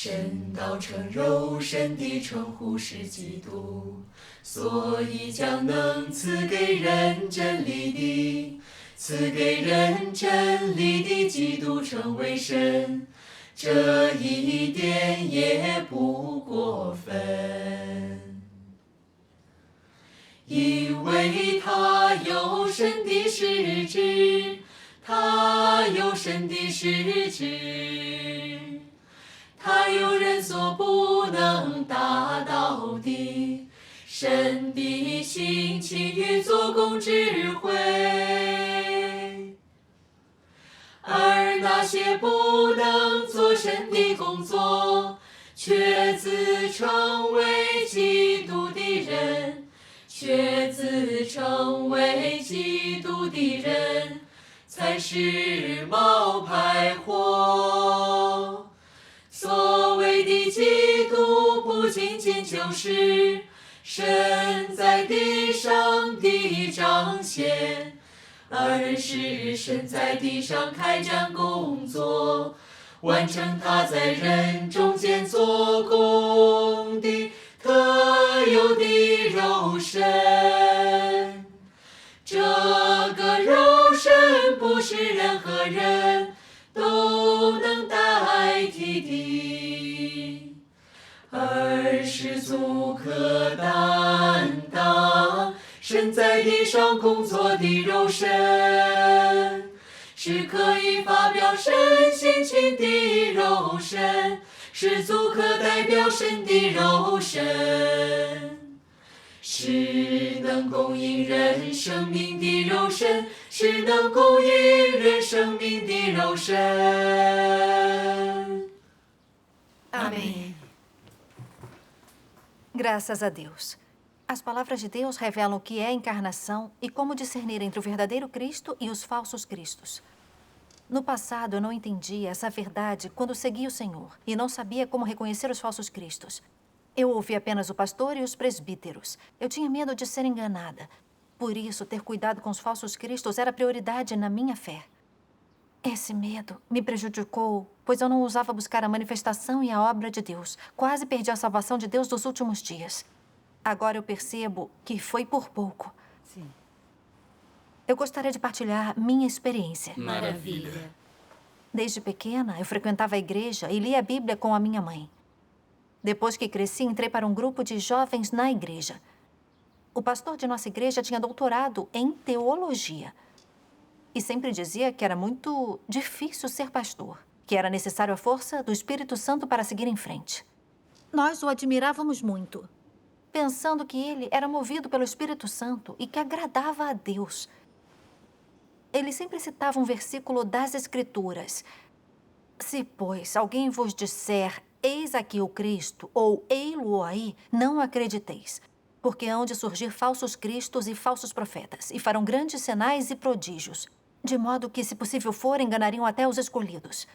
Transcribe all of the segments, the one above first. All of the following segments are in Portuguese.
神道成肉身的称呼是基督，所以将能赐给人真理的基督成为神，这一点也不过分。因为他有神的实质，他有神的实质，他有人所不能达到的神的性情与做工智慧，而那些不能做神的工作，却自称为基督的人，才是冒牌货。所谓的基督，不仅仅就是神在地上的彰显，而是神在地上开展工作，完成他在人中间做工的特有的肉身。这个肉身不是任何人都能代替的，而是足可担当神在地上工作的肉身，是可以发表神性情的肉身，是足可代表神的肉身，是能供应人生命的肉身，是能供应人生命的肉身。Amém. Graças a Deus. As palavras de Deus revelam o que é a encarnação e como discernir entre o verdadeiro Cristo e os falsos cristos. No passado, eu não entendia essa verdade quando seguia o Senhor e não sabia como reconhecer os falsos cristos. Eu ouvia apenas o pastor e os presbíteros. Eu tinha medo de ser enganada. Por isso, ter cuidado com os falsos cristos era prioridade na minha fé. Esse medo me prejudicou, pois eu não ousava buscar a manifestação e a obra de Deus. Quase perdi a salvação de Deus dos últimos dias. Agora eu percebo que foi por pouco. Sim. Eu gostaria de partilhar minha experiência. Maravilha. Desde pequena, eu frequentava a igreja e lia a Bíblia com a minha mãe. Depois que cresci, entrei para um grupo de jovens na igreja. O pastor de nossa igreja tinha doutorado em teologia. E sempre dizia que era muito difícil ser pastor, que era necessário a força do Espírito Santo para seguir em frente. Nós o admirávamos muito, pensando que ele era movido pelo Espírito Santo e que agradava a Deus. Ele sempre citava um versículo das Escrituras. Se, pois, alguém vos disser, eis aqui o Cristo, ou ei-lo aí, não acrediteis. Porque hão de surgir falsos cristos e falsos profetas, e farão grandes sinais e prodígios, de modo que, se possível for, enganariam até os escolhidos.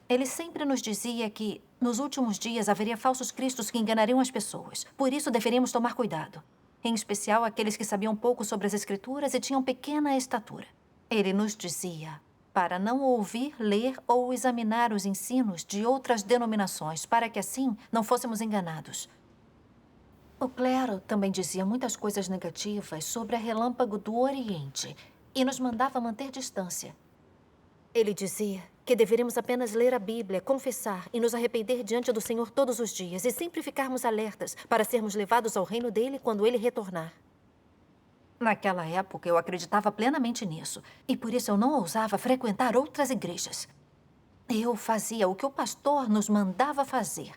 Ele sempre nos dizia que, nos últimos dias, haveria falsos cristos que enganariam as pessoas. Por isso, deveríamos tomar cuidado. Em especial, aqueles que sabiam pouco sobre as Escrituras e tinham pequena estatura. Ele nos dizia para não ouvir, ler ou examinar os ensinos de outras denominações, para que, assim, não fôssemos enganados. O clero também dizia muitas coisas negativas sobre a Relâmpago do Oriente e nos mandava manter distância. Ele dizia que deveríamos apenas ler a Bíblia, confessar e nos arrepender diante do Senhor todos os dias e sempre ficarmos alertas para sermos levados ao reino dele quando ele retornar. Naquela época, eu acreditava plenamente nisso e por isso eu não ousava frequentar outras igrejas. Eu fazia o que o pastor nos mandava fazer.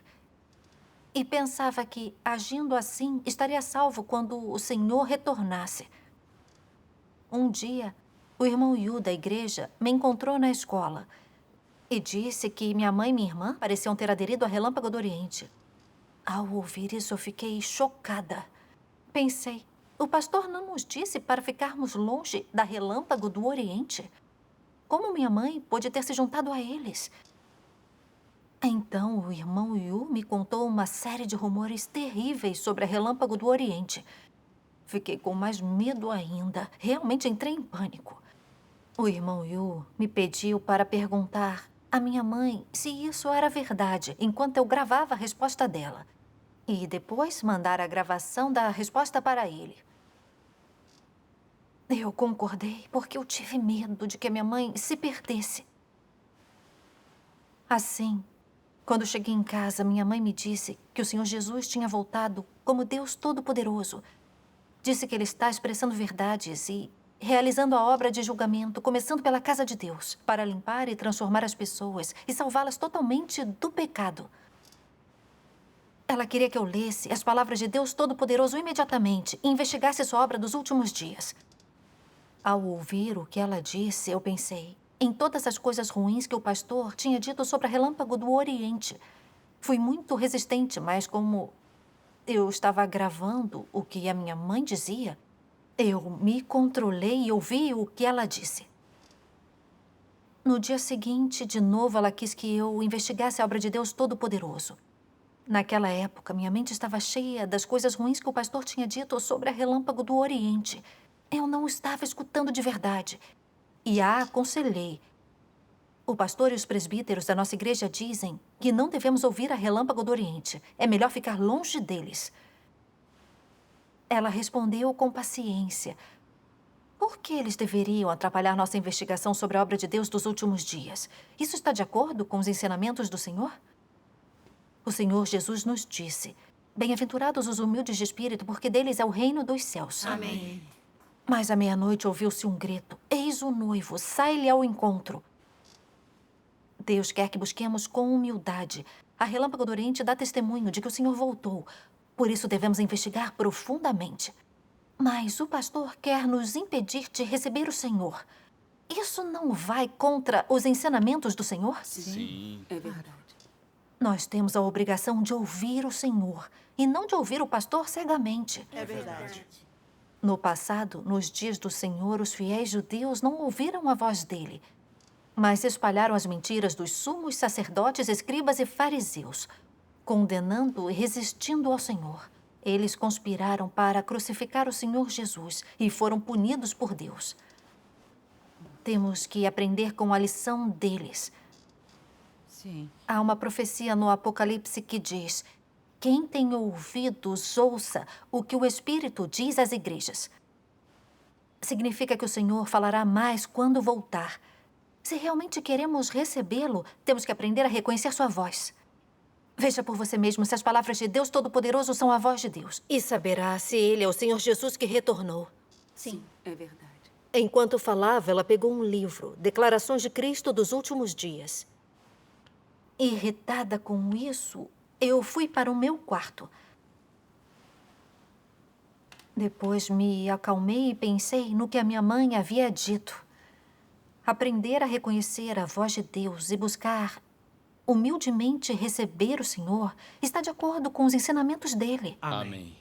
E pensava que, agindo assim, estaria salvo quando o Senhor retornasse. Um dia, o irmão Yu da igreja me encontrou na escola e disse que minha mãe e minha irmã pareciam ter aderido à Relâmpago do Oriente. Ao ouvir isso, eu fiquei chocada. Pensei, o pastor não nos disse para ficarmos longe da Relâmpago do Oriente? Como minha mãe pôde ter se juntado a eles? Então, o irmão Yu me contou uma série de rumores terríveis sobre a Relâmpago do Oriente. Fiquei com mais medo ainda. Realmente entrei em pânico. O irmão Yu me pediu para perguntar a minha mãe se isso era verdade, enquanto eu gravava a resposta dela. E depois mandar a gravação da resposta para ele. Eu concordei porque eu tive medo de que a minha mãe se perdesse. Assim, quando cheguei em casa, minha mãe me disse que o Senhor Jesus tinha voltado como Deus Todo-Poderoso. Disse que Ele está expressando verdades e realizando a obra de julgamento, começando pela casa de Deus, para limpar e transformar as pessoas e salvá-las totalmente do pecado. Ela queria que eu lesse as palavras de Deus Todo-Poderoso imediatamente e investigasse sua obra dos últimos dias. Ao ouvir o que ela disse, eu pensei em todas as coisas ruins que o pastor tinha dito sobre a Relâmpago do Oriente. Fui muito resistente, mas como eu estava gravando o que a minha mãe dizia, eu me controlei e ouvi o que ela disse. No dia seguinte, de novo, ela quis que eu investigasse a obra de Deus Todo-Poderoso. Naquela época, minha mente estava cheia das coisas ruins que o pastor tinha dito sobre a Relâmpago do Oriente. Eu não estava escutando de verdade. E a aconselhei. O pastor e os presbíteros da nossa igreja dizem que não devemos ouvir a Relâmpago do Oriente. É melhor ficar longe deles. Ela respondeu com paciência. Por que eles deveriam atrapalhar nossa investigação sobre a obra de Deus dos últimos dias? Isso está de acordo com os ensinamentos do Senhor? O Senhor Jesus nos disse: bem-aventurados os humildes de espírito, porque deles é o reino dos céus. Amém. Mas à meia-noite ouviu-se um grito: eis o noivo, sai-lhe ao encontro. Deus quer que busquemos com humildade. A Relâmpago do Oriente dá testemunho de que o Senhor voltou. Por isso devemos investigar profundamente. Mas o pastor quer nos impedir de receber o Senhor. Isso não vai contra os ensinamentos do Senhor? Sim. É verdade. Nós temos a obrigação de ouvir o Senhor e não de ouvir o pastor cegamente. É verdade. No passado, nos dias do Senhor, os fiéis judeus não ouviram a voz dele, mas espalharam as mentiras dos sumos sacerdotes, escribas e fariseus, condenando e resistindo ao Senhor. Eles conspiraram para crucificar o Senhor Jesus e foram punidos por Deus. Temos que aprender com a lição deles. Sim. Há uma profecia no Apocalipse que diz: quem tem ouvidos, ouça o que o Espírito diz às igrejas. Significa que o Senhor falará mais quando voltar. Se realmente queremos recebê-lo, temos que aprender a reconhecer sua voz. Veja por você mesmo se as palavras de Deus Todo-Poderoso são a voz de Deus. E saberá se ele é o Senhor Jesus que retornou. Sim. É verdade. Enquanto falava, ela pegou um livro, Declarações de Cristo dos Últimos Dias. Irritada com isso, eu fui para o meu quarto. Depois me acalmei e pensei no que a minha mãe havia dito. Aprender a reconhecer a voz de Deus e buscar humildemente receber o Senhor está de acordo com os ensinamentos dele. Amém.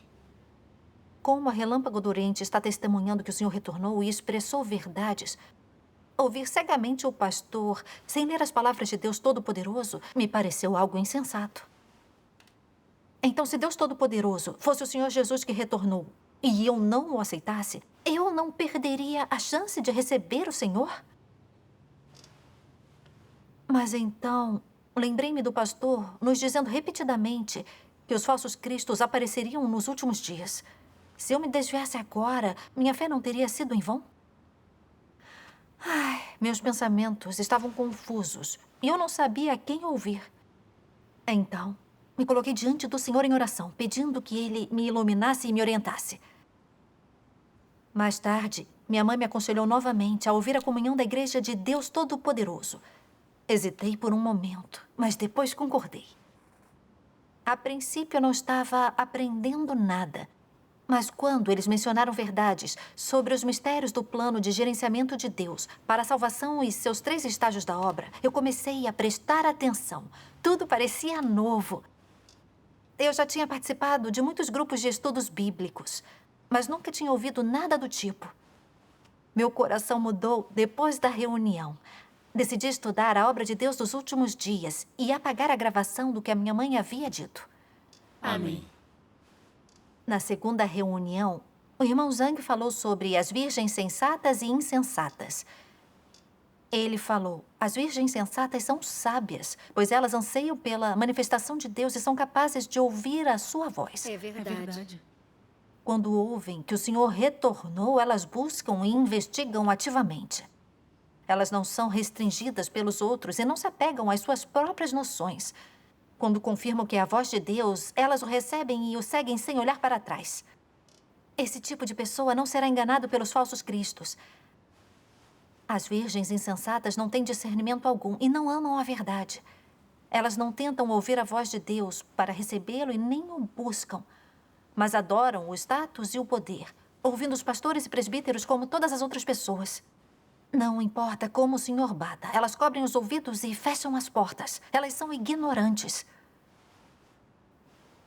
Como a Relâmpago do Oriente está testemunhando que o Senhor retornou e expressou verdades, ouvir cegamente o pastor, sem ler as palavras de Deus Todo-Poderoso, me pareceu algo insensato. Então, se Deus Todo-Poderoso fosse o Senhor Jesus que retornou e eu não o aceitasse, eu não perderia a chance de receber o Senhor? Mas então, lembrei-me do pastor nos dizendo repetidamente que os falsos cristos apareceriam nos últimos dias. Se eu me desviasse agora, minha fé não teria sido em vão? Ai, meus pensamentos estavam confusos e eu não sabia a quem ouvir. Então, me coloquei diante do Senhor em oração, pedindo que Ele me iluminasse e me orientasse. Mais tarde, minha mãe me aconselhou novamente a ouvir a comunhão da Igreja de Deus Todo-Poderoso. Hesitei por um momento, mas depois concordei. A princípio, eu não estava aprendendo nada. Mas quando eles mencionaram verdades sobre os mistérios do plano de gerenciamento de Deus para a salvação e seus 3 estágios da obra, eu comecei a prestar atenção. Tudo parecia novo. Eu já tinha participado de muitos grupos de estudos bíblicos, mas nunca tinha ouvido nada do tipo. Meu coração mudou depois da reunião. Decidi estudar a obra de Deus dos últimos dias e apagar a gravação do que a minha mãe havia dito. Amém. Na segunda reunião, o irmão Zhang falou sobre as virgens sensatas e insensatas. Ele falou: as virgens sensatas são sábias, pois elas anseiam pela manifestação de Deus e são capazes de ouvir a sua voz. É verdade. Quando ouvem que o Senhor retornou, elas buscam e investigam ativamente. Elas não são restringidas pelos outros e não se apegam às suas próprias noções. Quando confirmam que é a voz de Deus, elas o recebem e o seguem sem olhar para trás. Esse tipo de pessoa não será enganado pelos falsos cristos. As virgens insensatas não têm discernimento algum e não amam a verdade. Elas não tentam ouvir a voz de Deus para recebê-lo e nem o buscam, mas adoram o status e o poder, ouvindo os pastores e presbíteros como todas as outras pessoas. Não importa como o Senhor bata, elas cobrem os ouvidos e fecham as portas. Elas são ignorantes.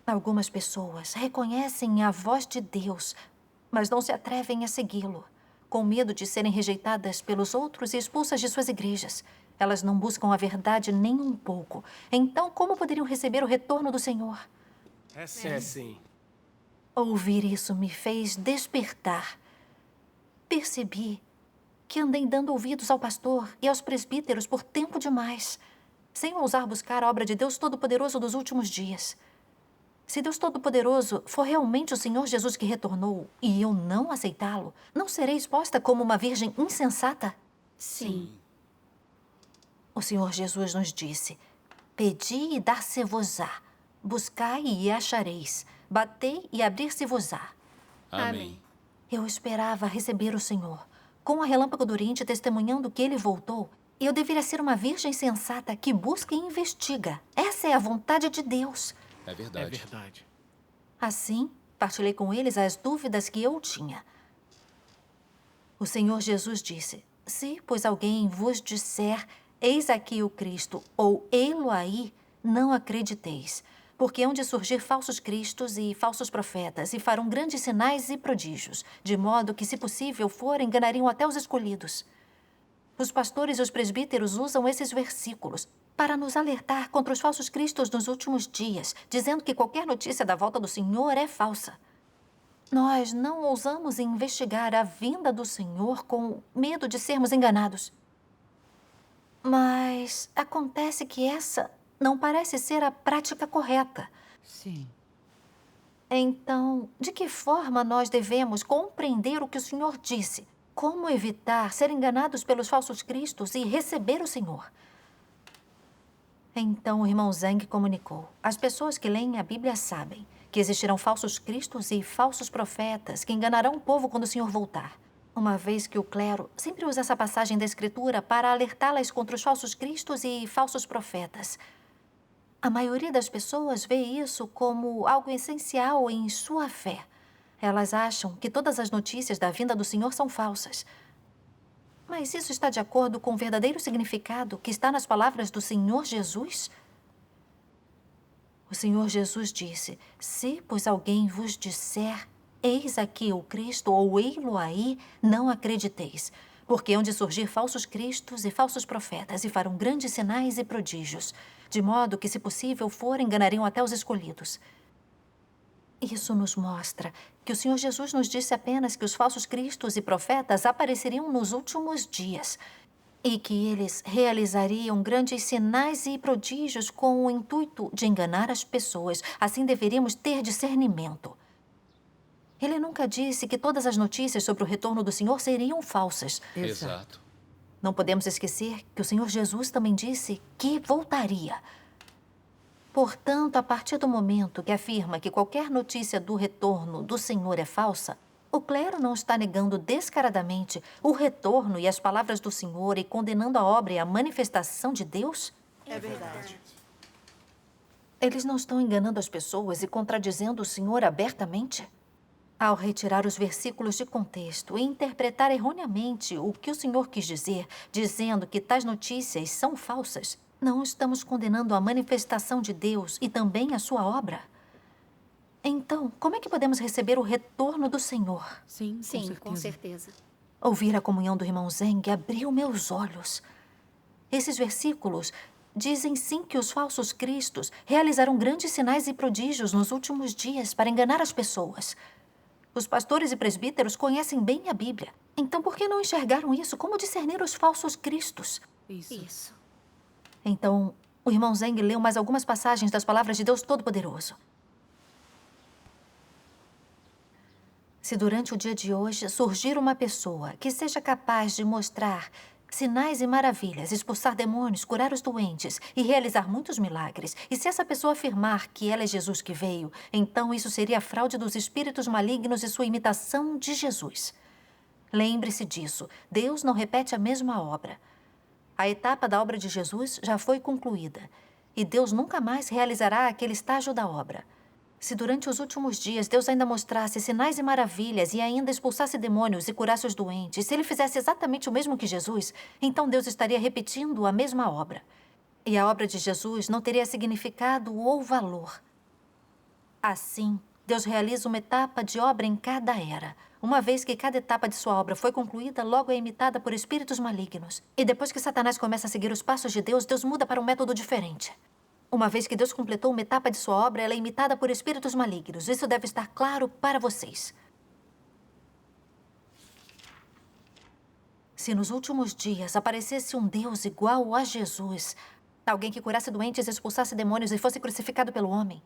Algumas pessoas reconhecem a voz de Deus, mas não se atrevem a segui-lo, com medo de serem rejeitadas pelos outros e expulsas de suas igrejas. Elas não buscam a verdade nem um pouco. Então, como poderiam receber o retorno do Senhor? É sim. Ouvir isso me fez despertar. Percebi que andei dando ouvidos ao pastor e aos presbíteros por tempo demais, sem ousar buscar a obra de Deus Todo-Poderoso dos últimos dias. Se Deus Todo-Poderoso for realmente o Senhor Jesus que retornou e eu não aceitá-lo, não serei exposta como uma virgem insensata? Sim. O Senhor Jesus nos disse: pedi e dar-se-vos-á, buscai e achareis, batei e abrir-se-vos-á. Amém. Eu esperava receber o Senhor, com a relâmpago do Oriente testemunhando que ele voltou. Eu deveria ser uma virgem sensata que busca e investiga. Essa é a vontade de Deus. É É verdade. verdade. Assim, partilhei com eles as dúvidas que eu tinha. O Senhor Jesus disse: se, pois, alguém vos disser, eis aqui o Cristo, ou ei-lo aí, não acrediteis. Porque hão de surgir falsos cristos e falsos profetas, e farão grandes sinais e prodígios, de modo que, se possível for, enganariam até os escolhidos. Os pastores e os presbíteros usam esses versículos para nos alertar contra os falsos cristos nos últimos dias, dizendo que qualquer notícia da volta do Senhor é falsa. Nós não ousamos investigar a vinda do Senhor com medo de sermos enganados. Mas acontece que essa não parece ser a prática correta. Sim. Então, de que forma nós devemos compreender o que o Senhor disse? Como evitar ser enganados pelos falsos cristos e receber o Senhor? Então o irmão Zhang comunicou: as pessoas que leem a Bíblia sabem que existirão falsos cristos e falsos profetas que enganarão o povo quando o Senhor voltar. Uma vez que o clero sempre usa essa passagem da Escritura para alertá-las contra os falsos cristos e falsos profetas. A maioria das pessoas vê isso como algo essencial em sua fé. Elas acham que todas as notícias da vinda do Senhor são falsas. Mas isso está de acordo com o verdadeiro significado que está nas palavras do Senhor Jesus? O Senhor Jesus disse: se, pois, alguém vos disser, eis aqui o Cristo, ou ei-lo aí, não acrediteis. Porque hão de surgir falsos cristos e falsos profetas, e farão grandes sinais e prodígios, de modo que, se possível for, enganariam até os escolhidos. Isso nos mostra que o Senhor Jesus nos disse apenas que os falsos cristos e profetas apareceriam nos últimos dias e que eles realizariam grandes sinais e prodígios com o intuito de enganar as pessoas. Assim deveríamos ter discernimento. Ele nunca disse que todas as notícias sobre o retorno do Senhor seriam falsas. Exato. Não podemos esquecer que o Senhor Jesus também disse que voltaria. Portanto, a partir do momento que afirma que qualquer notícia do retorno do Senhor é falsa, o clero não está negando descaradamente o retorno e as palavras do Senhor e condenando a obra e a manifestação de Deus? É verdade. Eles não estão enganando as pessoas e contradizendo o Senhor abertamente? Ao retirar os versículos de contexto e interpretar erroneamente o que o Senhor quis dizer, dizendo que tais notícias são falsas, não estamos condenando a manifestação de Deus e também a sua obra? Então, como é que podemos receber o retorno do Senhor? Sim, Com certeza. Ouvir a comunhão do irmão Zhang abriu meus olhos. Esses versículos dizem sim que os falsos cristos realizarão grandes sinais e prodígios nos últimos dias para enganar as pessoas. Os pastores e presbíteros conhecem bem a Bíblia. Então, por que não enxergaram isso? Como discernir os falsos cristos? Isso. Então, o irmão Zeng leu mais algumas passagens das palavras de Deus Todo-Poderoso. Se durante o dia de hoje surgir uma pessoa que seja capaz de mostrar sinais e maravilhas, expulsar demônios, curar os doentes e realizar muitos milagres, e se essa pessoa afirmar que ela é Jesus que veio, então isso seria a fraude dos espíritos malignos e sua imitação de Jesus. Lembre-se disso. Deus não repete a mesma obra. A etapa da obra de Jesus já foi concluída. E Deus nunca mais realizará aquele estágio da obra. Se durante os últimos dias Deus ainda mostrasse sinais e maravilhas e ainda expulsasse demônios e curasse os doentes, se ele fizesse exatamente o mesmo que Jesus, então Deus estaria repetindo a mesma obra. E a obra de Jesus não teria significado ou valor. Assim, Deus realiza uma etapa de obra em cada era. Uma vez que cada etapa de sua obra foi concluída, logo é imitada por espíritos malignos. E depois que Satanás começa a seguir os passos de Deus, Deus muda para um método diferente. Uma vez que Deus completou uma etapa de sua obra, ela é imitada por espíritos malignos. Isso deve estar claro para vocês. Se nos últimos dias aparecesse um Deus igual a Jesus, alguém que curasse doentes, expulsasse demônios e fosse crucificado pelo homem,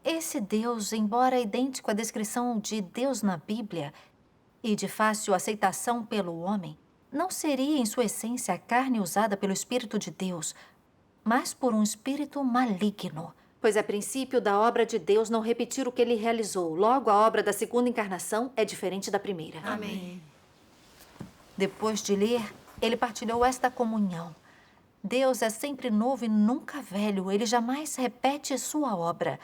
esse Deus, embora idêntico à descrição de Deus na Bíblia e de fácil aceitação pelo homem, não seria em sua essência a carne usada pelo Espírito de Deus, mas por um espírito maligno. Pois é princípio da obra de Deus não repetir o que ele realizou. Logo, a obra da segunda encarnação é diferente da primeira. Amém. Depois de ler, ele partilhou esta comunhão. Deus é sempre novo e nunca velho. Ele jamais repete sua obra.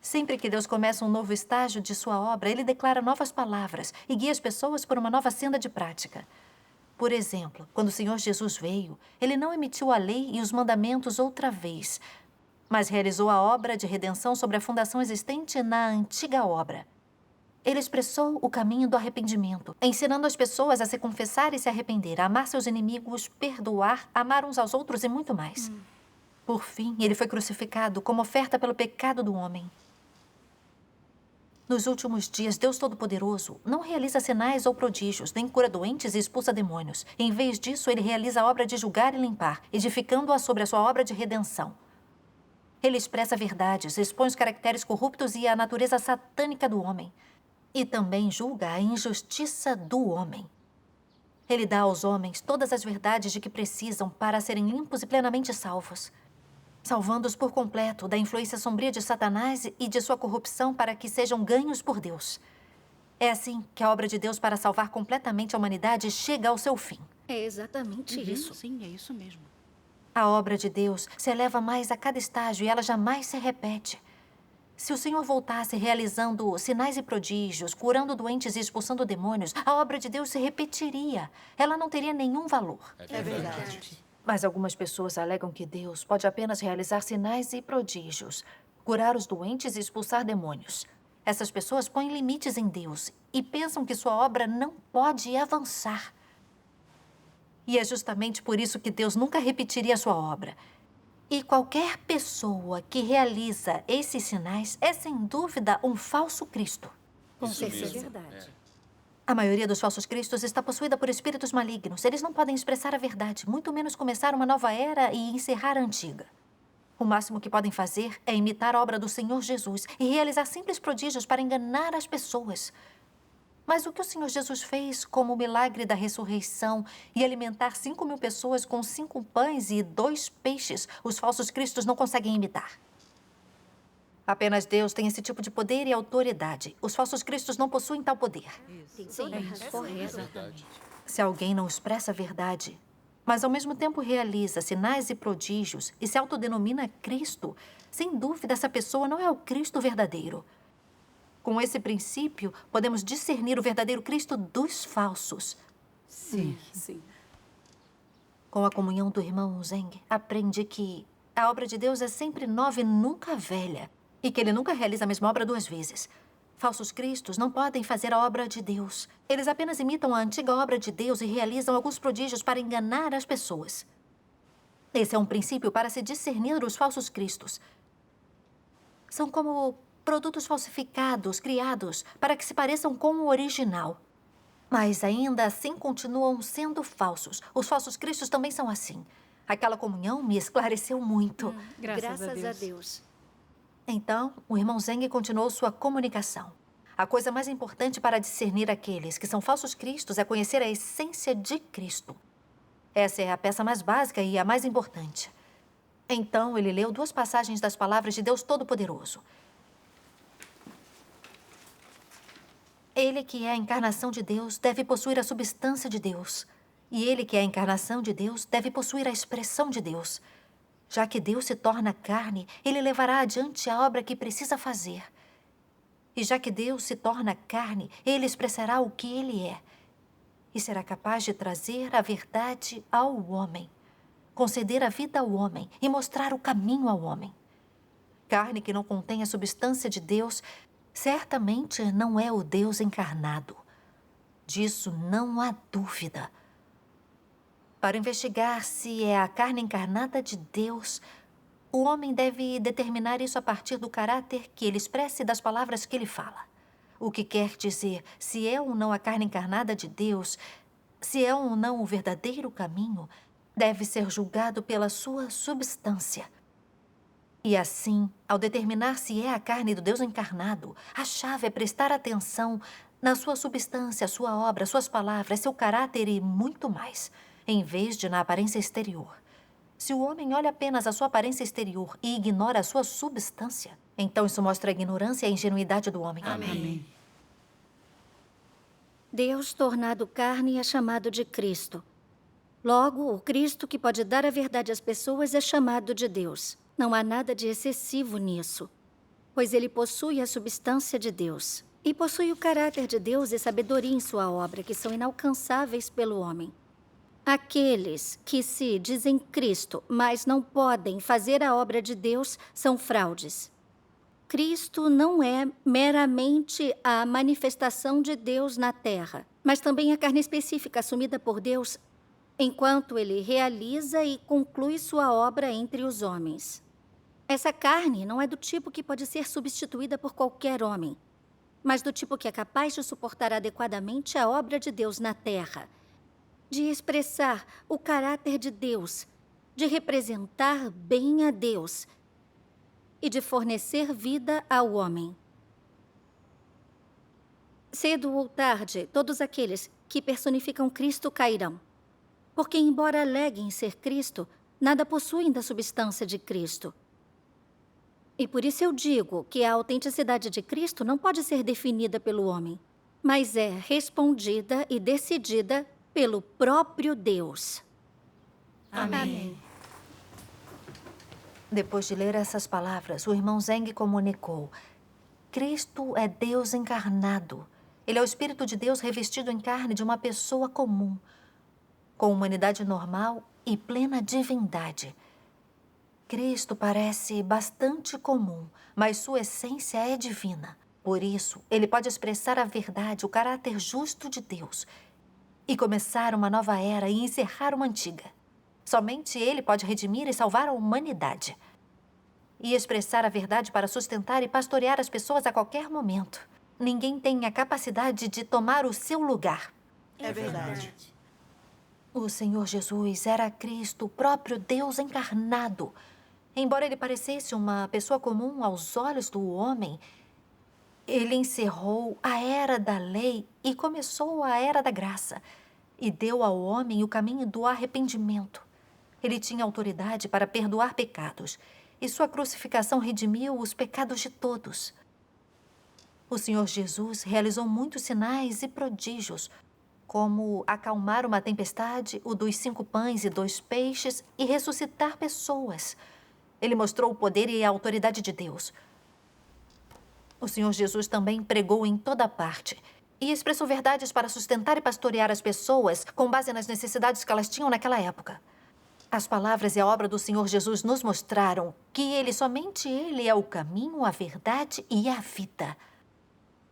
Sempre que Deus começa um novo estágio de sua obra, ele declara novas palavras e guia as pessoas por uma nova senda de prática. Por exemplo, quando o Senhor Jesus veio, ele não emitiu a lei e os mandamentos outra vez, mas realizou a obra de redenção sobre a fundação existente na antiga obra. Ele expressou o caminho do arrependimento, ensinando as pessoas a se confessar e se arrepender, a amar seus inimigos, perdoar, amar uns aos outros e muito mais. Por fim, ele foi crucificado como oferta pelo pecado do homem. Nos últimos dias, Deus Todo-Poderoso não realiza sinais ou prodígios, nem cura doentes e expulsa demônios. Em vez disso, ele realiza a obra de julgar e limpar, edificando-a sobre a sua obra de redenção. Ele expressa verdades, expõe os caracteres corruptos e a natureza satânica do homem. E também julga a injustiça do homem. Ele dá aos homens todas as verdades de que precisam para serem limpos e plenamente salvos, salvando-os por completo da influência sombria de Satanás e de sua corrupção para que sejam ganhos por Deus. É assim que a obra de Deus para salvar completamente a humanidade chega ao seu fim. É exatamente isso. Sim, é isso mesmo. A obra de Deus se eleva mais a cada estágio e ela jamais se repete. Se o Senhor voltasse realizando sinais e prodígios, curando doentes e expulsando demônios, a obra de Deus se repetiria. Ela não teria nenhum valor. É verdade. Mas algumas pessoas alegam que Deus pode apenas realizar sinais e prodígios, curar os doentes e expulsar demônios. Essas pessoas põem limites em Deus e pensam que sua obra não pode avançar. E é justamente por isso que Deus nunca repetiria sua obra. E qualquer pessoa que realiza esses sinais é, sem dúvida, um falso Cristo. Com Isso certeza. mesmo. Verdade. A maioria dos falsos cristos está possuída por espíritos malignos. Eles não podem expressar a verdade, muito menos começar uma nova era e encerrar a antiga. O máximo que podem fazer é imitar a obra do Senhor Jesus e realizar simples prodígios para enganar as pessoas. Mas o que o Senhor Jesus fez como o milagre da ressurreição e alimentar 5.000 pessoas com 5 pães e 2 peixes, os falsos cristos não conseguem imitar. Apenas Deus tem esse tipo de poder e autoridade. Os falsos cristos não possuem tal poder. Tem toda a razão. Correto. Verdade. Se alguém não expressa a verdade, mas ao mesmo tempo realiza sinais e prodígios e se autodenomina Cristo, sem dúvida essa pessoa não é o Cristo verdadeiro. Com esse princípio, podemos discernir o verdadeiro Cristo dos falsos. Sim. Com a comunhão do irmão Zeng, aprende que a obra de Deus é sempre nova e nunca velha, e que ele nunca realiza a mesma obra 2 vezes. Falsos cristos não podem fazer a obra de Deus. Eles apenas imitam a antiga obra de Deus e realizam alguns prodígios para enganar as pessoas. Esse é um princípio para se discernir os falsos cristos. São como produtos falsificados, criados para que se pareçam com o original. Mas ainda assim continuam sendo falsos. Os falsos cristos também são assim. Aquela comunhão me esclareceu muito. Graças a Deus. Então, o irmão Zeng continuou sua comunicação. A coisa mais importante para discernir aqueles que são falsos cristos é conhecer a essência de Cristo. Essa é a peça mais básica e a mais importante. Então, ele leu 2 passagens das palavras de Deus Todo-Poderoso. Ele que é a encarnação de Deus deve possuir a substância de Deus. E ele que é a encarnação de Deus deve possuir a expressão de Deus. Já que Deus se torna carne, ele levará adiante a obra que precisa fazer. E já que Deus se torna carne, ele expressará o que ele é. E será capaz de trazer a verdade ao homem, conceder a vida ao homem e mostrar o caminho ao homem. Carne que não contém a substância de Deus, certamente não é o Deus encarnado. Disso não há dúvida. Para investigar se é a carne encarnada de Deus, o homem deve determinar isso a partir do caráter que ele expressa e das palavras que ele fala. O que quer dizer se é ou não a carne encarnada de Deus, se é ou não o verdadeiro caminho, deve ser julgado pela sua substância. E assim, ao determinar se é a carne do Deus encarnado, a chave é prestar atenção na sua substância, sua obra, suas palavras, seu caráter e muito mais, em vez de na aparência exterior. Se o homem olha apenas a sua aparência exterior e ignora a sua substância, então isso mostra a ignorância e a ingenuidade do homem. Amém. Deus tornado carne é chamado de Cristo. Logo, o Cristo que pode dar a verdade às pessoas é chamado de Deus. Não há nada de excessivo nisso, pois ele possui a substância de Deus. E possui o caráter de Deus e sabedoria em sua obra, que são inalcançáveis pelo homem. Aqueles que se dizem Cristo, mas não podem fazer a obra de Deus, são fraudes. Cristo não é meramente a manifestação de Deus na Terra, mas também a carne específica assumida por Deus enquanto ele realiza e conclui sua obra entre os homens. Essa carne não é do tipo que pode ser substituída por qualquer homem, mas do tipo que é capaz de suportar adequadamente a obra de Deus na Terra, de expressar o caráter de Deus, de representar bem a Deus e de fornecer vida ao homem. Cedo ou tarde, todos aqueles que personificam Cristo cairão, porque, embora aleguem ser Cristo, nada possuem da substância de Cristo. E por isso eu digo que a autenticidade de Cristo não pode ser definida pelo homem, mas é respondida e decidida pelo próprio Deus. Amém. Depois de ler essas palavras, o irmão Zeng comunicou: Cristo é Deus encarnado. Ele é o Espírito de Deus revestido em carne de uma pessoa comum, com humanidade normal e plena divindade. Cristo parece bastante comum, mas sua essência é divina. Por isso, ele pode expressar a verdade, o caráter justo de Deus, e começar uma nova era e encerrar uma antiga. Somente ele pode redimir e salvar a humanidade. E expressar a verdade para sustentar e pastorear as pessoas a qualquer momento. Ninguém tem a capacidade de tomar o seu lugar. É verdade. O Senhor Jesus era Cristo, o próprio Deus encarnado. Embora ele parecesse uma pessoa comum aos olhos do homem, ele encerrou a era da lei e começou a era da graça, e deu ao homem o caminho do arrependimento. Ele tinha autoridade para perdoar pecados, e sua crucificação redimiu os pecados de todos. O Senhor Jesus realizou muitos sinais e prodígios, como acalmar uma tempestade, o dos 5 pães e 2 peixes, e ressuscitar pessoas. Ele mostrou o poder e a autoridade de Deus. O Senhor Jesus também pregou em toda parte e expressou verdades para sustentar e pastorear as pessoas com base nas necessidades que elas tinham naquela época. As palavras e a obra do Senhor Jesus nos mostraram que somente Ele é o caminho, a verdade e a vida.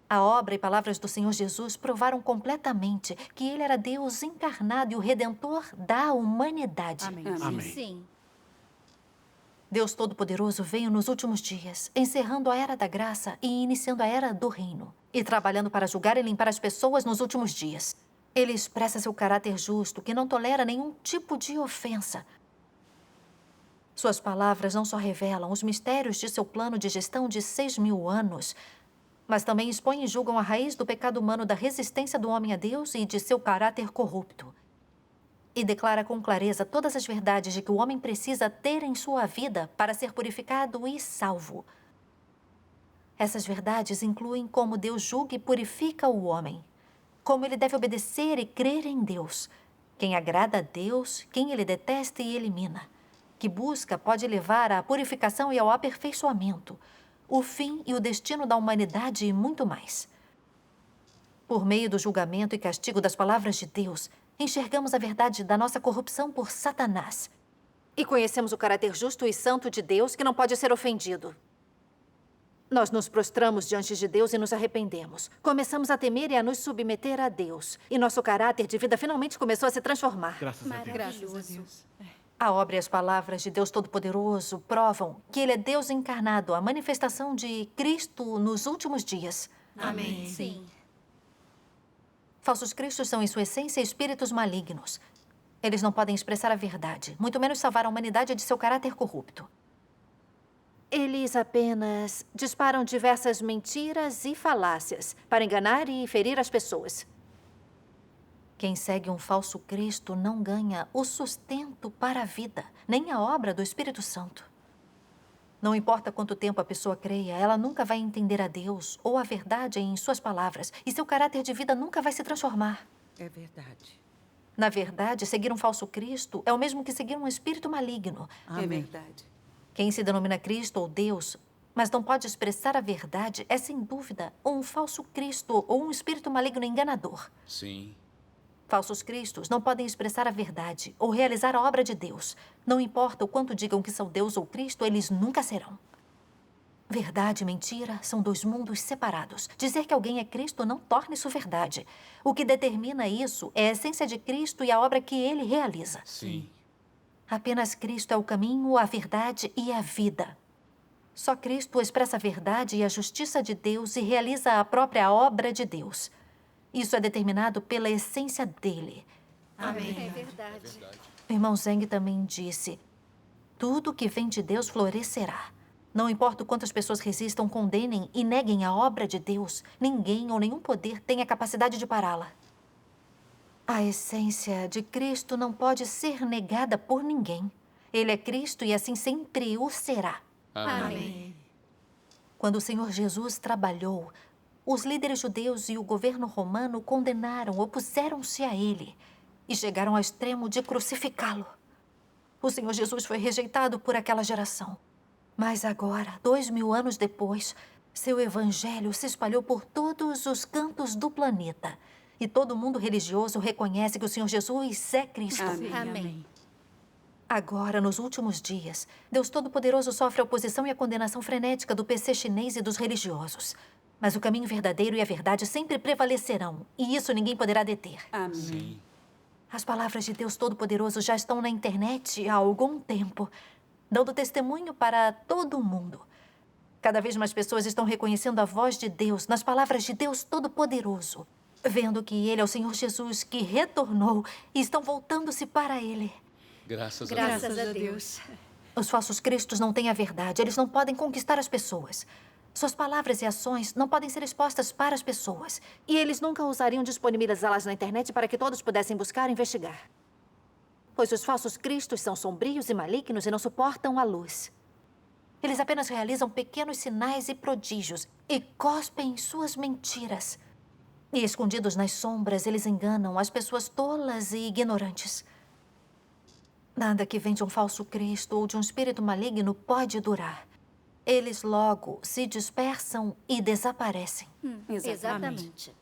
A obra e palavras do Senhor Jesus provaram completamente que Ele era Deus encarnado e o Redentor da humanidade. Amém. Sim. Deus Todo-Poderoso veio nos últimos dias, encerrando a Era da Graça e iniciando a Era do Reino, e trabalhando para julgar e limpar as pessoas nos últimos dias. Ele expressa seu caráter justo, que não tolera nenhum tipo de ofensa. Suas palavras não só revelam os mistérios de seu plano de gestão de 6.000 anos, mas também expõem e julgam a raiz do pecado humano, da resistência do homem a Deus e de seu caráter corrupto. E declara com clareza todas as verdades de que o homem precisa ter em sua vida para ser purificado e salvo. Essas verdades incluem como Deus julga e purifica o homem, como ele deve obedecer e crer em Deus, quem agrada a Deus, quem ele detesta e elimina, que busca pode levar à purificação e ao aperfeiçoamento, o fim e o destino da humanidade e muito mais. Por meio do julgamento e castigo das palavras de Deus, enxergamos a verdade da nossa corrupção por Satanás. E conhecemos o caráter justo e santo de Deus, que não pode ser ofendido. Nós nos prostramos diante de Deus e nos arrependemos. Começamos a temer e a nos submeter a Deus. E nosso caráter de vida finalmente começou a se transformar. Graças a Deus. Graças a Deus. A obra e as palavras de Deus Todo-Poderoso provam que Ele é Deus encarnado, a manifestação de Cristo nos últimos dias. Amém. Sim. Falsos cristos são, em sua essência, espíritos malignos. Eles não podem expressar a verdade, muito menos salvar a humanidade de seu caráter corrupto. Eles apenas disparam diversas mentiras e falácias para enganar e ferir as pessoas. Quem segue um falso Cristo não ganha o sustento para a vida, nem a obra do Espírito Santo. Não importa quanto tempo a pessoa creia, ela nunca vai entender a Deus ou a verdade em suas palavras, e seu caráter de vida nunca vai se transformar. É verdade. Na verdade, seguir um falso Cristo é o mesmo que seguir um espírito maligno. É verdade. Quem se denomina Cristo ou Deus, mas não pode expressar a verdade, é sem dúvida um falso Cristo ou um espírito maligno enganador. Sim. Falsos cristos não podem expressar a verdade ou realizar a obra de Deus. Não importa o quanto digam que são Deus ou Cristo, eles nunca serão. Verdade e mentira são dois mundos separados. Dizer que alguém é Cristo não torna isso verdade. O que determina isso é a essência de Cristo e a obra que ele realiza. Sim. Apenas Cristo é o caminho, a verdade e a vida. Só Cristo expressa a verdade e a justiça de Deus e realiza a própria obra de Deus. Isso é determinado pela essência dele. Amém. É verdade. O irmão Zeng também disse: tudo que vem de Deus florescerá. Não importa o quanto as pessoas resistam, condenem e neguem a obra de Deus, ninguém ou nenhum poder tem a capacidade de pará-la. A essência de Cristo não pode ser negada por ninguém. Ele é Cristo e assim sempre o será. Amém. Quando o Senhor Jesus trabalhou, os líderes judeus e o governo romano condenaram, opuseram-se a ele e chegaram ao extremo de crucificá-lo. O Senhor Jesus foi rejeitado por aquela geração. Mas agora, 2.000 anos depois, seu evangelho se espalhou por todos os cantos do planeta. E todo mundo religioso reconhece que o Senhor Jesus é Cristo. Amém. Agora, nos últimos dias, Deus Todo-Poderoso sofre a oposição e a condenação frenética do PC chinês e dos religiosos. Mas o caminho verdadeiro e a verdade sempre prevalecerão. E isso ninguém poderá deter. Sim. As palavras de Deus Todo-Poderoso já estão na internet há algum tempo, dando testemunho para todo mundo. Cada vez mais pessoas estão reconhecendo a voz de Deus nas palavras de Deus Todo-Poderoso, vendo que Ele é o Senhor Jesus que retornou e estão voltando-se para Ele. Graças a Graças a Deus. Os falsos cristos não têm a verdade, eles não podem conquistar as pessoas. Suas palavras e ações não podem ser expostas para as pessoas. E eles nunca ousariam disponibilizá-las na internet para que todos pudessem buscar e investigar. Pois os falsos cristos são sombrios e malignos e não suportam a luz. Eles apenas realizam pequenos sinais e prodígios e cospem suas mentiras. E escondidos nas sombras, eles enganam as pessoas tolas e ignorantes. Nada que vem de um falso Cristo ou de um espírito maligno pode durar. Eles logo se dispersam e desaparecem. Exatamente.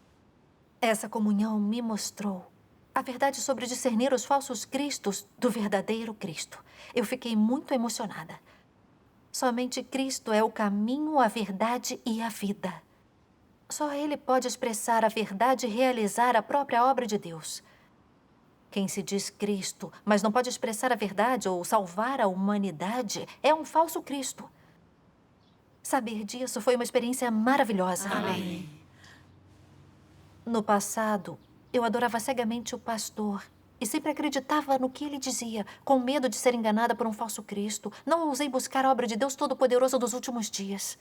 Essa comunhão me mostrou a verdade sobre discernir os falsos cristos do verdadeiro Cristo. Eu fiquei muito emocionada. Somente Cristo é o caminho, a verdade e a vida. Só Ele pode expressar a verdade e realizar a própria obra de Deus. Quem se diz Cristo, mas não pode expressar a verdade ou salvar a humanidade, é um falso Cristo. Saber disso foi uma experiência maravilhosa. Amém. No passado, Eu adorava cegamente o pastor e sempre acreditava no que ele dizia, com medo de ser enganada por um falso Cristo. Não ousei buscar a obra de Deus Todo-Poderoso dos últimos dias.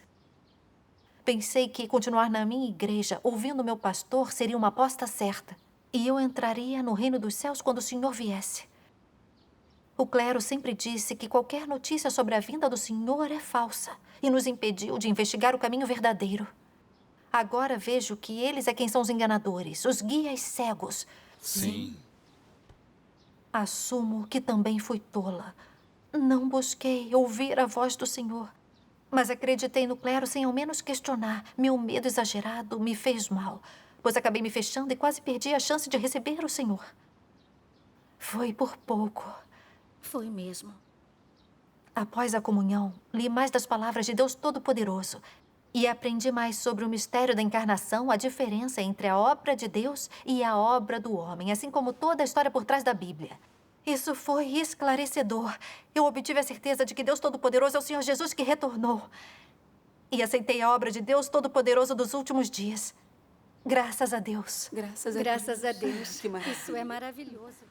Pensei que continuar na minha igreja, ouvindo meu pastor, seria uma aposta certa. E eu entraria no reino dos céus quando o Senhor viesse. O clero sempre disse que qualquer notícia sobre a vinda do Senhor é falsa e nos impediu de investigar o caminho verdadeiro. Agora vejo que eles é quem são os enganadores, os guias cegos. Sim. Assumo que também fui tola. Não busquei ouvir a voz do Senhor, mas acreditei no clero sem ao menos questionar. Meu medo exagerado me fez mal, pois acabei me fechando e quase perdi a chance de receber o Senhor. Foi por pouco. Foi mesmo. Após a comunhão, li mais das palavras de Deus Todo-Poderoso e aprendi mais sobre o mistério da encarnação, a diferença entre a obra de Deus e a obra do homem, assim como toda a história por trás da Bíblia. Isso foi esclarecedor. Eu obtive a certeza de que Deus Todo-Poderoso é o Senhor Jesus que retornou. E aceitei a obra de Deus Todo-Poderoso dos últimos dias. Graças a Deus. Graças a Graças Deus. a Deus. Que maravilha. Isso é maravilhoso.